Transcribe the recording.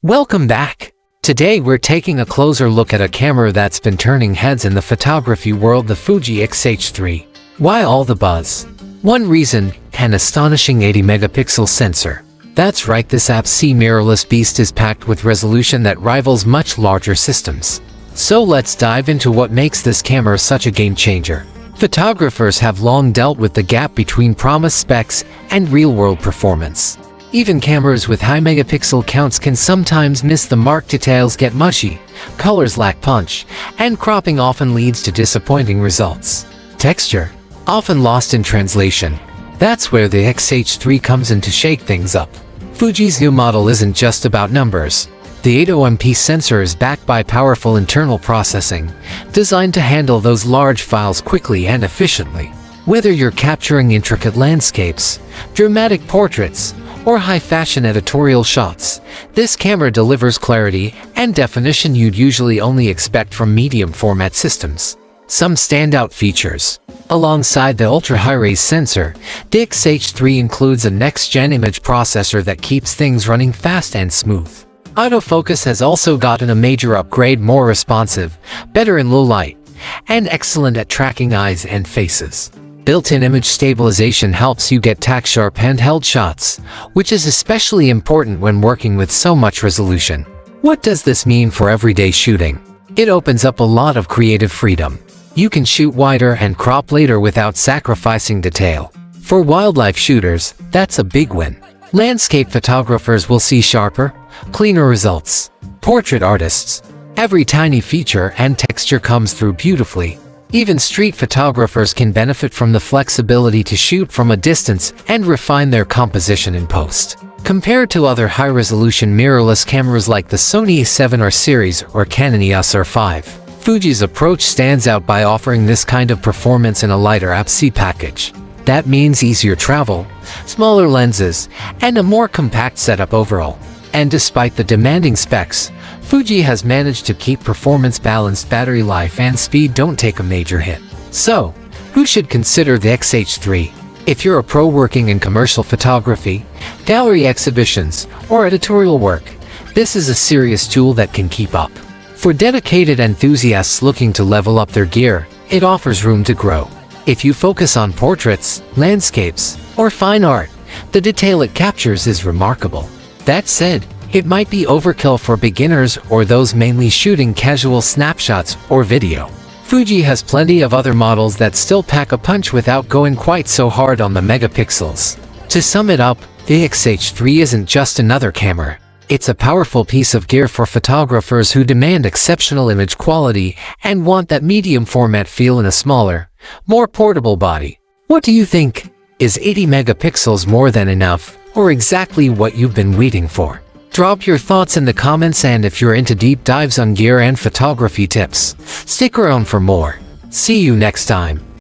Welcome back! Today we're taking a closer look at a camera that's been turning heads in the photography world, the Fuji X-H3. Why all the buzz? One reason, an astonishing 80-megapixel sensor. That's right, this APS-C mirrorless beast is packed with resolution that rivals much larger systems. So let's dive into what makes this camera such a game-changer. Photographers have long dealt with the gap between promised specs and real-world performance. Even cameras with high megapixel counts can sometimes miss the mark, details get mushy, colors lack punch, and cropping often leads to disappointing results. Texture, often lost in translation. That's where the X-H3 comes in to shake things up. Fuji's new model isn't just about numbers. The 80MP sensor is backed by powerful internal processing, designed to handle those large files quickly and efficiently. Whether you're capturing intricate landscapes, dramatic portraits, or high-fashion editorial shots, this camera delivers clarity and definition you'd usually only expect from medium-format systems. Some standout features. Alongside the ultra-high-res sensor, the X-H3 includes a next-gen image processor that keeps things running fast and smooth. Autofocus has also gotten a major upgrade, more responsive, better in low light, and excellent at tracking eyes and faces. Built-in image stabilization helps you get tack-sharp handheld shots, which is especially important when working with so much resolution. What does this mean for everyday shooting? It opens up a lot of creative freedom. You can shoot wider and crop later without sacrificing detail. For wildlife shooters, that's a big win. Landscape photographers will see sharper, cleaner results. Portrait artists, every tiny feature and texture comes through beautifully. Even street photographers can benefit from the flexibility to shoot from a distance and refine their composition in post. Compared to other high-resolution mirrorless cameras like the Sony A7R series or Canon EOS R5, Fuji's approach stands out by offering this kind of performance in a lighter APS-C package. That means easier travel, smaller lenses, and a more compact setup overall. And despite the demanding specs, Fuji has managed to keep performance balanced. Battery life and speed don't take a major hit. So, who should consider the X-H3? If you're a pro working in commercial photography, gallery exhibitions, or editorial work, this is a serious tool that can keep up. For dedicated enthusiasts looking to level up their gear, it offers room to grow. If you focus on portraits, landscapes, or fine art, the detail it captures is remarkable. That said, it might be overkill for beginners or those mainly shooting casual snapshots or video. Fuji has plenty of other models that still pack a punch without going quite so hard on the megapixels. To sum it up, the X-H3 isn't just another camera. It's a powerful piece of gear for photographers who demand exceptional image quality and want that medium format feel in a smaller, more portable body. What do you think? Is 80 megapixels more than enough, or exactly what you've been waiting for? Drop your thoughts in the comments, and if you're into deep dives on gear and photography tips, stick around for more. See you next time.